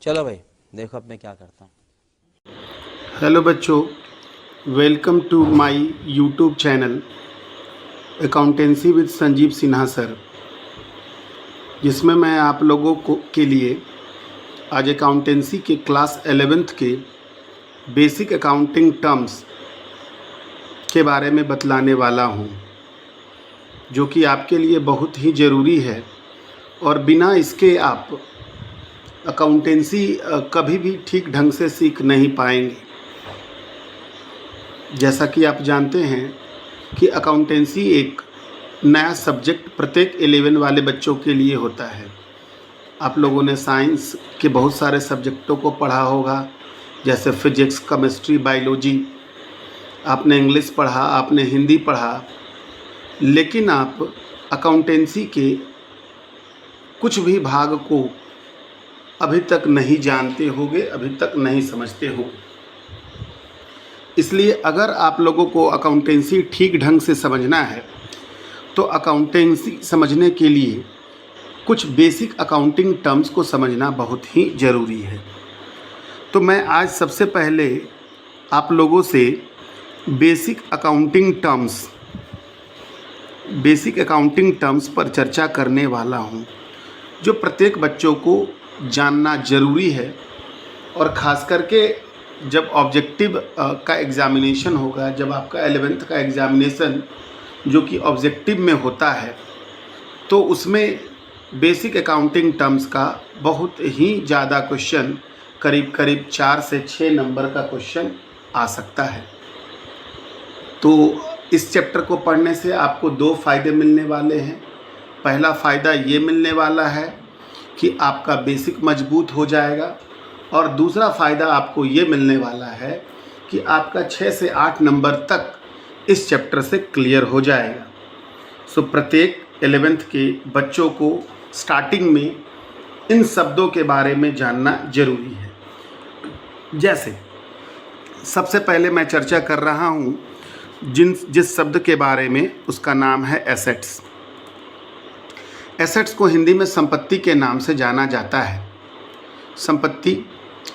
चलो भाई, देखो अब मैं क्या करता हूँ। हेलो बच्चों, welcome to my YouTube channel accountancy with Sanjeev Sinha sir, जिसमें मैं आप लोगों को के लिए आज अकाउंटेंसी के क्लास 11th के बेसिक अकाउंटिंग टर्म्स के बारे में बतलाने वाला हूँ, जो कि आपके लिए बहुत ही ज़रूरी है और बिना इसके आप अकाउंटेंसी कभी भी ठीक ढंग से सीख नहीं पाएंगे। जैसा कि आप जानते हैं कि अकाउंटेंसी एक नया सब्जेक्ट प्रत्येक 11 वाले बच्चों के लिए होता है। आप लोगों ने साइंस के बहुत सारे सब्जेक्टों को पढ़ा होगा, जैसे फिजिक्स, केमिस्ट्री, बायोलॉजी। आपने इंग्लिश पढ़ा, आपने हिंदी पढ़ा, लेकिन आप अकाउंटेंसी के कुछ भी भाग को अभी तक नहीं जानते होंगे, अभी तक नहीं समझते होंगे। इसलिए अगर आप लोगों को अकाउंटेंसी ठीक ढंग से समझना है तो अकाउंटेंसी समझने के लिए कुछ बेसिक अकाउंटिंग टर्म्स को समझना बहुत ही ज़रूरी है। तो मैं आज सबसे पहले आप लोगों से बेसिक अकाउंटिंग टर्म्स पर चर्चा करने वाला हूं, जो प्रत्येक बच्चों को जानना ज़रूरी है। और ख़ास करके जब ऑब्जेक्टिव का एग्ज़ामिनेशन होगा, जब आपका 11th का एग्ज़ामिनेशन जो कि ऑब्जेक्टिव में होता है, तो उसमें बेसिक अकाउंटिंग टर्म्स का बहुत ही ज़्यादा क्वेश्चन, करीब करीब 4 से 6 नंबर का क्वेश्चन आ सकता है। तो इस चैप्टर को पढ़ने से आपको 2 फ़ायदे मिलने वाले हैं। पहला फ़ायदा ये मिलने वाला है कि आपका बेसिक मजबूत हो जाएगा, और दूसरा फ़ायदा आपको ये मिलने वाला है कि आपका 6 से 8 नंबर तक इस चैप्टर से क्लियर हो जाएगा। सो प्रत्येक 11th के बच्चों को स्टार्टिंग में इन शब्दों के बारे में जानना ज़रूरी है। जैसे सबसे पहले मैं चर्चा कर रहा हूँ जिस शब्द के बारे में, उसका नाम है एसेट्स। एसेट्स को हिंदी में संपत्ति के नाम से जाना जाता है। संपत्ति,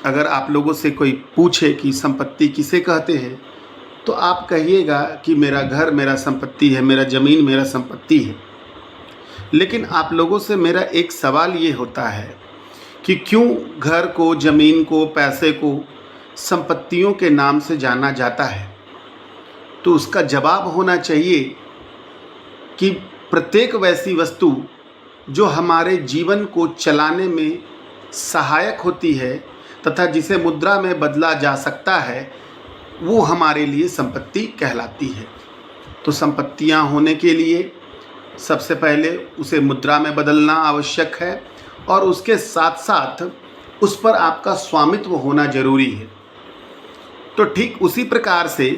अगर आप लोगों से कोई पूछे कि संपत्ति किसे कहते हैं, तो आप कहिएगा कि मेरा घर मेरा संपत्ति है, मेरा ज़मीन मेरा संपत्ति है। लेकिन आप लोगों से मेरा एक सवाल ये होता है कि क्यों घर को, ज़मीन को, पैसे को संपत्तियों के नाम से जाना जाता है? तो उसका जवाब होना चाहिए कि प्रत्येक वैसी वस्तु जो हमारे जीवन को चलाने में सहायक होती है तथा जिसे मुद्रा में बदला जा सकता है, वो हमारे लिए संपत्ति कहलाती है। तो संपत्तियां होने के लिए सबसे पहले उसे मुद्रा में बदलना आवश्यक है, और उसके साथ साथ उस पर आपका स्वामित्व होना जरूरी है। तो ठीक उसी प्रकार से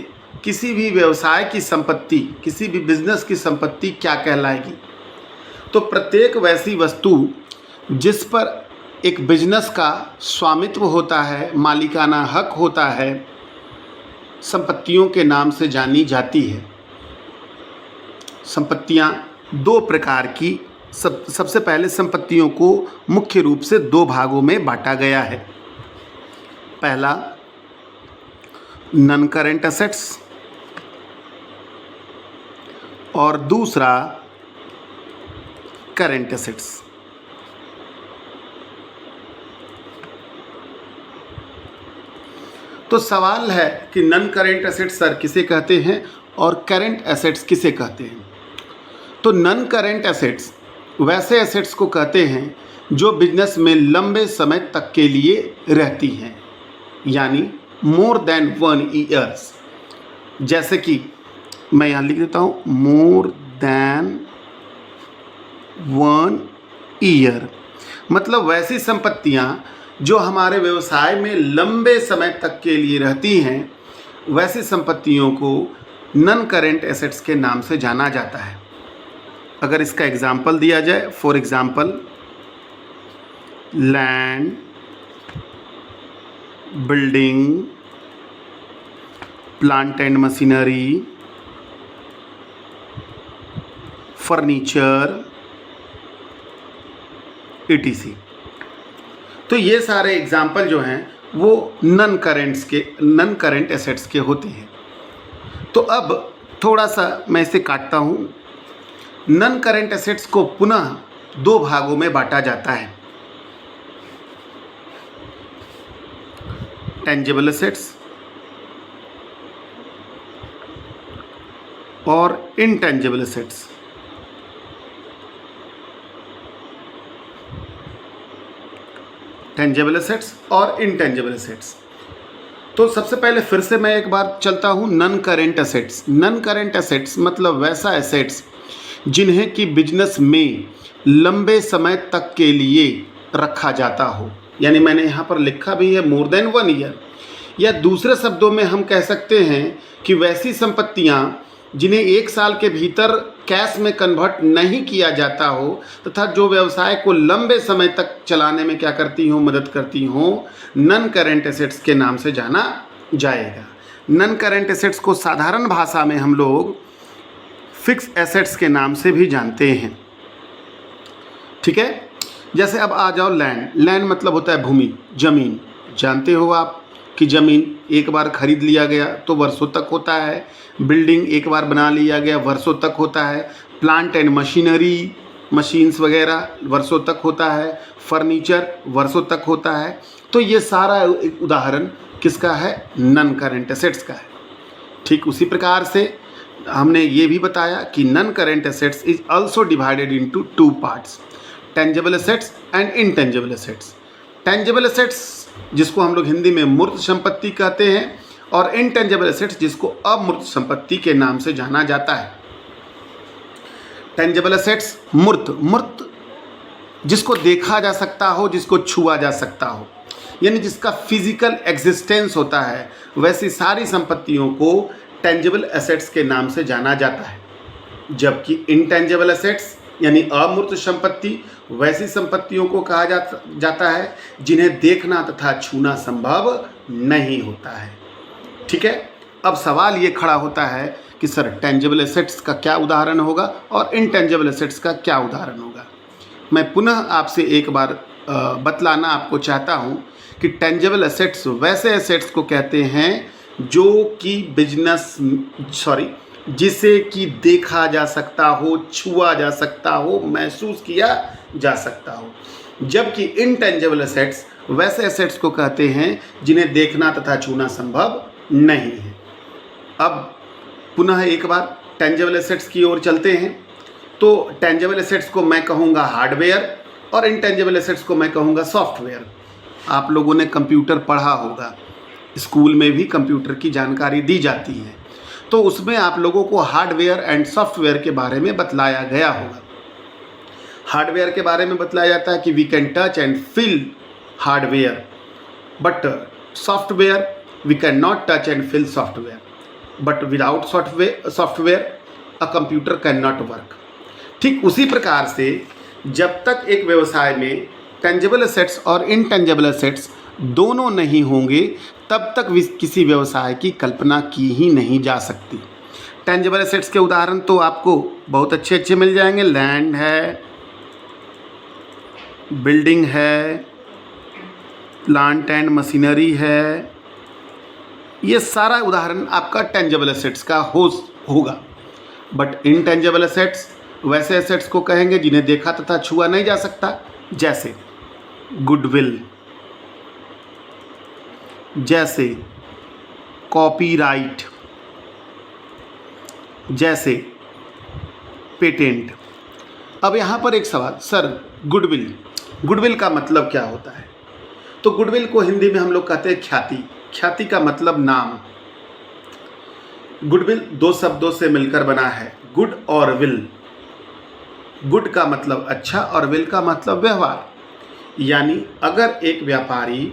किसी भी व्यवसाय की संपत्ति, किसी भी बिजनेस की संपत्ति क्या कहलाएगी? तो प्रत्येक वैसी वस्तु जिस पर एक बिजनेस का स्वामित्व होता है, मालिकाना हक होता है, संपत्तियों के नाम से जानी जाती है। संपत्तियां 2 प्रकार की, सबसे पहले संपत्तियों को मुख्य रूप से 2 भागों में बांटा गया है। पहला नॉन करेंट एसेट्स, और दूसरा करेंट एसेट्स। तो सवाल है कि नॉन करेंट एसेट्स सर किसे कहते हैं और करेंट एसेट्स किसे कहते हैं? तो नॉन करेंट एसेट्स वैसे एसेट्स को कहते हैं जो बिजनेस में लंबे समय तक के लिए रहती हैं, यानी मोर देन 1 ईयर्स। जैसे कि मैं यहाँ लिख देता हूँ, मोर देन 1 ईयर, मतलब वैसी संपत्तियाँ जो हमारे व्यवसाय में लंबे समय तक के लिए रहती हैं, वैसी संपत्तियों को नॉन करेंट एसेट्स के नाम से जाना जाता है। अगर इसका एग्जाम्पल दिया जाए, for example land, building, plant and machinery, furniture, etc। तो तो ये सारे एग्जाम्पल जो हैं वो नन करेंट एसेट्स के होते हैं। तो अब थोड़ा सा मैं इसे काटता हूँ। नन करेंट एसेट्स को पुनः दो भागों में बांटा जाता है, टेंजिबल एसेट्स और इनटेंजिबल एसेट्स। टेंजिबल एसेट्स और इनटेंजिबल एसेट्स। तो सबसे पहले फिर से मैं एक बार चलता हूँ non current assets. Non current assets मतलब वैसा एसेट्स जिन्हें कि बिजनेस में लंबे समय तक के लिए रखा जाता हो, यानी मैंने यहाँ पर लिखा भी है मोर देन 1 ईयर, या दूसरे शब्दों में हम कह सकते हैं कि वैसी संपत्तियाँ जिन्हें 1 साल के भीतर कैश में कन्वर्ट नहीं किया जाता हो तथा जो व्यवसाय को लंबे समय तक चलाने में क्या करती हों, मदद करती हों, नन करेंट एसेट्स के नाम से जाना जाएगा। नन करेंट एसेट्स को साधारण भाषा में हम लोग फिक्स एसेट्स के नाम से भी जानते हैं। ठीक है, जैसे अब आ जाओ लैंड। लैंड मतलब होता है भूमि, ज़मीन। जानते हो आप कि ज़मीन एक बार खरीद लिया गया तो वर्षों तक होता है, बिल्डिंग एक बार बना लिया गया वर्षों तक होता है, प्लांट एंड मशीनरी, मशीन्स वगैरह वर्षों तक होता है, फर्नीचर वर्षों तक होता है। तो ये सारा एक उदाहरण किसका है? नन करेंट एसेट्स का है। ठीक उसी प्रकार से हमने ये भी बताया कि non current assets is also divided into 2 parts, tangible assets and intangible assets. Tangible assets जिसको हम लोग हिंदी में मूर्त संपत्ति कहते हैं, और इनटेंजिबल एसेट्स जिसको अमूर्त संपत्ति के नाम से जाना जाता है। टेंजिबल एसेट्स मूर्त जिसको देखा जा सकता हो, जिसको छुआ जा सकता हो, यानी जिसका फिजिकल एग्जिस्टेंस होता है, वैसी सारी संपत्तियों को टेंजिबल एसेट्स के नाम से जाना जाता है। जबकि इनटेंजिबल एसेट्स यानी अमूर्त संपत्ति वैसी संपत्तियों को कहा जाता है जिन्हें देखना तथा छूना संभव नहीं होता है। ठीक है, अब सवाल ये खड़ा होता है कि सर टेंजिबल एसेट्स का क्या उदाहरण होगा और इनटेंजिबल एसेट्स का क्या उदाहरण होगा। मैं पुनः आपसे एक बार बतलाना आपको चाहता हूँ कि टेंजिबल एसेट्स वैसे एसेट्स को कहते हैं जो कि जिसे कि देखा जा सकता हो, छुआ जा सकता हो, महसूस किया जा सकता हो। जबकि इनटेंजिबल एसेट्स वैसे एसेट्स को कहते हैं जिन्हें देखना तथा छूना संभव नहीं है। अब पुनः एक बार टेंजिबल एसेट्स की ओर चलते हैं। तो टेंजिबल एसेट्स को मैं कहूँगा हार्डवेयर और इनटेंजिबल एसेट्स को मैं कहूँगा सॉफ्टवेयर। आप लोगों ने कंप्यूटर पढ़ा होगा, स्कूल में भी कंप्यूटर की जानकारी दी जाती है, तो उसमें आप लोगों को हार्डवेयर एंड सॉफ्टवेयर के बारे में बतलाया गया होगा। हार्डवेयर के बारे में बतलाया जाता है कि we can touch and feel hardware, but software we can not touch and feel software, but without software a computer can not work. ठीक उसी प्रकार से जब तक एक व्यवसाय में टेंजिबल एसेट्स और इनटेंजिबल एसेट्स दोनों नहीं होंगे तब तक किसी व्यवसाय की कल्पना की ही नहीं जा सकती। टेंजिबल एसेट्स के उदाहरण तो आपको बहुत अच्छे अच्छे मिल जाएंगे। लैंड है, बिल्डिंग है, प्लांट एंड मशीनरी है, ये सारा उदाहरण आपका टेंजिबल एसेट्स का होगा। बट इनटेंजिबल एसेट्स वैसे एसेट्स को कहेंगे जिन्हें देखा तथा छुआ नहीं जा सकता, जैसे गुडविल, जैसे कॉपीराइट, जैसे पेटेंट। अब यहाँ पर एक सवाल, सर गुडविल का मतलब क्या होता है? तो गुडविल को हिंदी में हम लोग कहते हैं ख्याति। ख्याति का मतलब नाम। गुडविल 2 शब्दों से मिलकर बना है, गुड और विल। गुड का मतलब अच्छा और विल का मतलब व्यवहार। यानी अगर एक व्यापारी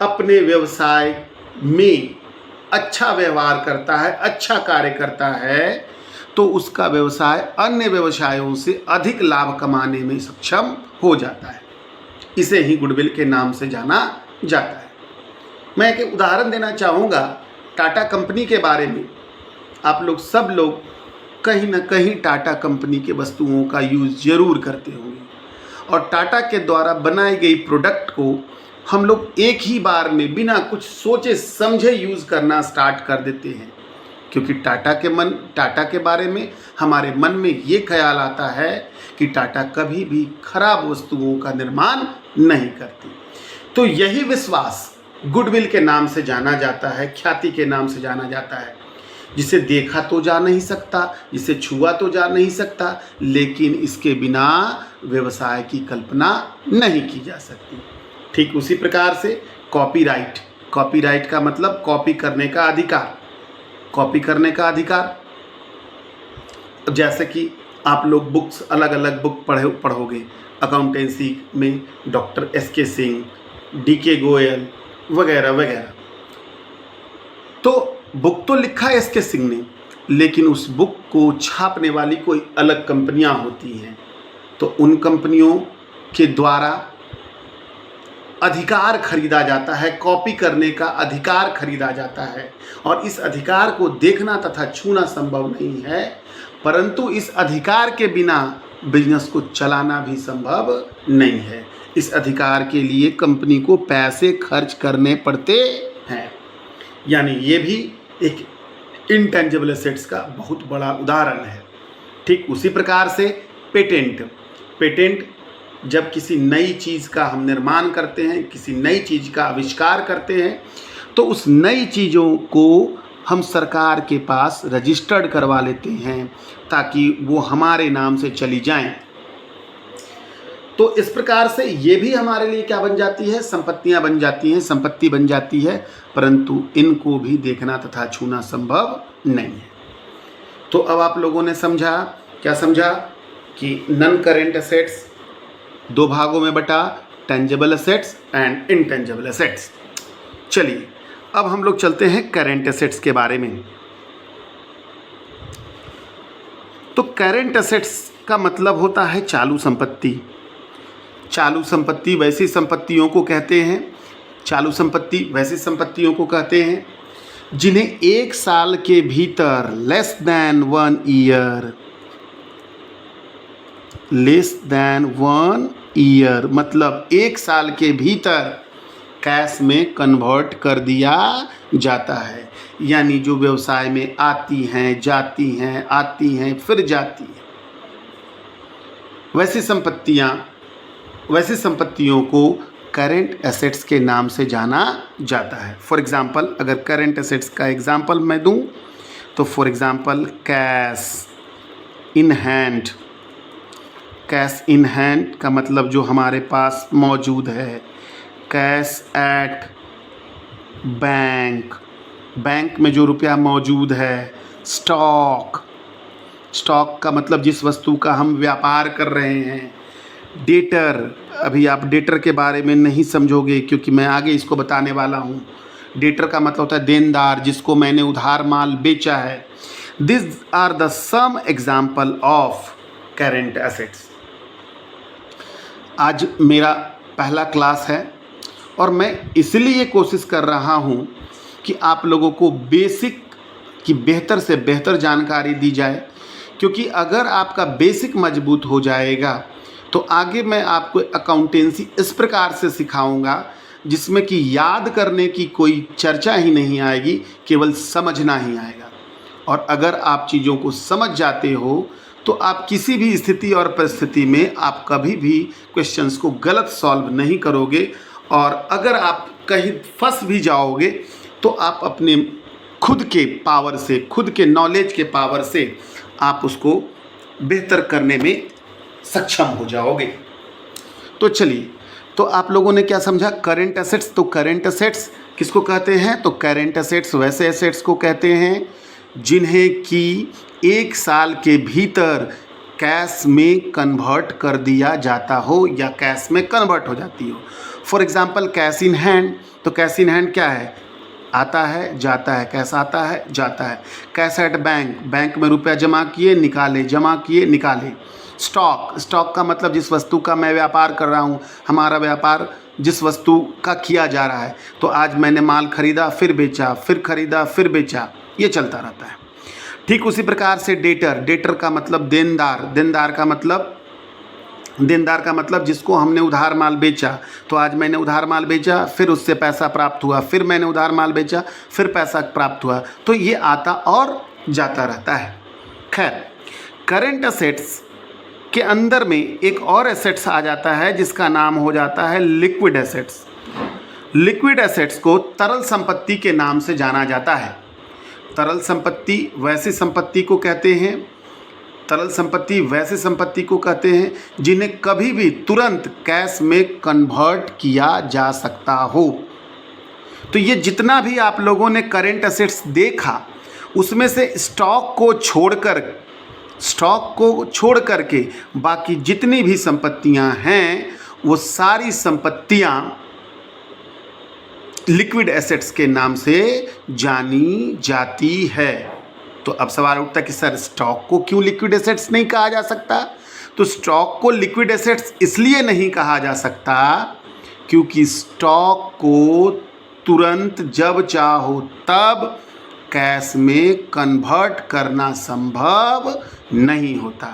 अपने व्यवसाय में अच्छा व्यवहार करता है, अच्छा कार्य करता है, तो उसका व्यवसाय अन्य व्यवसायों से अधिक लाभ कमाने में सक्षम हो जाता है। इसे ही गुडविल के नाम से जाना जाता है। मैं एक उदाहरण देना चाहूँगा टाटा कंपनी के बारे में। आप लोग सब लोग कहीं ना कहीं टाटा कंपनी के वस्तुओं का यूज़ ज़रूर करते होंगे, और टाटा के द्वारा बनाई गई प्रोडक्ट को हम लोग एक ही बार में बिना कुछ सोचे समझे यूज़ करना स्टार्ट कर देते हैं, क्योंकि टाटा के बारे में हमारे मन में ये ख्याल आता है कि टाटा कभी भी खराब वस्तुओं का निर्माण नहीं करती। तो यही विश्वास गुडविल के नाम से जाना जाता है, ख्याति के नाम से जाना जाता है, जिसे देखा तो जा नहीं सकता, जिसे छुआ तो जा नहीं सकता, लेकिन इसके बिना व्यवसाय की कल्पना नहीं की जा सकती। ठीक उसी प्रकार से कॉपीराइट का मतलब कॉपी करने का अधिकार। कॉपी करने का अधिकार, जैसे कि आप लोग बुक्स अलग अलग बुक पढ़ोगे, अकाउंटेंसी में doctor S K. Singh, DK. Goyal वगैरह वगैरह। तो बुक तो लिखा है एस.के. सिंह ने, लेकिन उस बुक को छापने वाली कोई अलग कंपनियां होती हैं, तो उन कंपनियों के द्वारा अधिकार खरीदा जाता है, कॉपी करने का अधिकार खरीदा जाता है, और इस अधिकार को देखना तथा छूना संभव नहीं है, परंतु इस अधिकार के बिना बिजनेस को चलाना भी संभव नहीं है। इस अधिकार के लिए कंपनी को पैसे खर्च करने पड़ते हैं। यानी ये भी एक इंटेंजिबल एसेट्स का बहुत बड़ा उदाहरण है। ठीक उसी प्रकार से पेटेंट जब किसी नई चीज़ का हम निर्माण करते हैं, किसी नई चीज़ का आविष्कार करते हैं, तो उस नई चीज़ों को हम सरकार के पास रजिस्टर्ड करवा लेते हैं ताकि वो हमारे नाम से चली जाएं। तो इस प्रकार से ये भी हमारे लिए क्या बन जाती है, संपत्तियां बन जाती हैं, संपत्ति बन जाती है, परंतु इनको भी देखना तथा छूना संभव नहीं है। तो अब आप लोगों ने समझा, क्या समझा कि नॉन करेंट एसेट्स दो भागों में बटा, tangible assets and intangible assets. चलिए अब हम लोग चलते हैं करेंट एसेट्स के बारे में। तो करेंट एसेट्स का मतलब होता है चालू संपत्ति। चालू संपत्ति वैसी संपत्तियों को कहते हैं, चालू संपत्ति वैसी संपत्तियों को कहते हैं जिन्हें एक साल के भीतर लेस देन 1 ईयर मतलब एक साल के भीतर कैश में कन्वर्ट कर दिया जाता है। यानी जो व्यवसाय में आती हैं, जाती हैं, आती हैं, फिर जाती हैं, वैसी संपत्तियों को करेंट एसेट्स के नाम से जाना जाता है। फॉर एग्ज़ाम्पल, अगर करेंट एसेट्स का एग्ज़ाम्पल मैं दूं तो for example cash in hand का मतलब जो हमारे पास मौजूद है। कैश एट बैंक में जो रुपया मौजूद है। स्टॉक का मतलब जिस वस्तु का हम व्यापार कर रहे हैं। डेटर, अभी आप डेटर के बारे में नहीं समझोगे क्योंकि मैं आगे इसको बताने वाला हूँ। डेटर का मतलब होता है देनदार, जिसको मैंने उधार माल बेचा है। This are the some example of current assets. आज मेरा पहला क्लास है और मैं इसलिए कोशिश कर रहा हूँ कि आप लोगों को बेसिक की बेहतर से बेहतर जानकारी दी जाए, क्योंकि अगर आपका बेसिक मजबूत हो जाएगा तो आगे मैं आपको अकाउंटेंसी इस प्रकार से सिखाऊंगा जिसमें कि याद करने की कोई चर्चा ही नहीं आएगी, केवल समझना ही आएगा। और अगर आप चीज़ों को समझ जाते हो तो आप किसी भी स्थिति और परिस्थिति में आप कभी भी क्वेश्चंस को गलत सॉल्व नहीं करोगे, और अगर आप कहीं फंस भी जाओगे तो आप अपने खुद के पावर से, खुद के नॉलेज के पावर से आप उसको बेहतर करने में सक्षम हो जाओगे। तो चलिए, तो आप लोगों ने क्या समझा करेंट एसेट्स। तो करेंट एसेट्स किसको कहते हैं? तो करेंट एसेट्स वैसे एसेट्स को कहते हैं जिन्हें कि एक साल के भीतर कैश में कन्वर्ट कर दिया जाता हो या कैश में कन्वर्ट हो जाती हो। For example cash in hand. तो कैश इन हैंड क्या है? आता है, जाता है, कैश आता है, जाता है। कैश एट बैंक में रुपया जमा किए, निकाले, जमा किए, निकाले। स्टॉक का मतलब जिस वस्तु का मैं व्यापार कर रहा हूँ, हमारा व्यापार जिस वस्तु का किया जा रहा है। तो आज मैंने माल खरीदा, फिर बेचा, फिर खरीदा, फिर बेचा, ये चलता रहता है। ठीक उसी प्रकार से डेटर का मतलब देनदार का मतलब देनदार का मतलब जिसको हमने उधार माल बेचा, तो आज मैंने उधार माल बेचा, फिर उससे पैसा प्राप्त हुआ, फिर मैंने उधार माल बेचा, फिर पैसा प्राप्त हुआ, तो ये आता और जाता रहता है। खैर, करेंट एसेट्स के अंदर में एक और एसेट्स आ जाता है जिसका नाम हो जाता है लिक्विड एसेट्स। लिक्विड एसेट्स को तरल संपत्ति के नाम से जाना जाता है। तरल संपत्ति वैसी संपत्ति को कहते हैं, तरल संपत्ति वैसे संपत्ति को कहते हैं जिन्हें कभी भी तुरंत कैश में कन्वर्ट किया जा सकता हो। तो ये जितना भी आप लोगों ने करेंट एसेट्स देखा, उसमें से स्टॉक को छोड़ करके बाकी जितनी भी संपत्तियां हैं वो सारी संपत्तियां लिक्विड एसेट्स के नाम से जानी जाती है। तो अब सवाल उठता है कि सर स्टॉक को क्यों लिक्विड एसेट्स नहीं कहा जा सकता? तो स्टॉक को लिक्विड एसेट्स इसलिए नहीं कहा जा सकता क्योंकि स्टॉक को तुरंत जब चाहो तब कैश में कन्वर्ट करना संभव नहीं होता।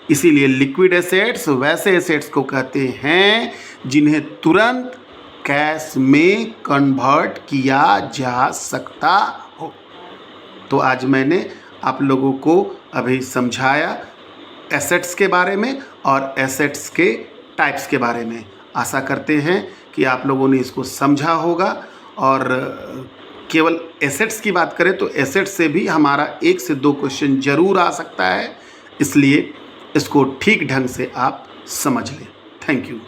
इसीलिए लिक्विड एसेट्स वैसे एसेट्स को कहते हैं जिन्हें तुरंत कैश में कन्वर्ट किया जा सकता हो। तो आज मैंने आप लोगों को अभी समझाया एसेट्स के बारे में और एसेट्स के टाइप्स के बारे में। आशा करते हैं कि आप लोगों ने इसको समझा होगा। और केवल एसेट्स की बात करें तो एसेट्स से भी हमारा 1 से 2 क्वेश्चन ज़रूर आ सकता है, इसलिए इसको ठीक ढंग से आप समझ लें। Thank you.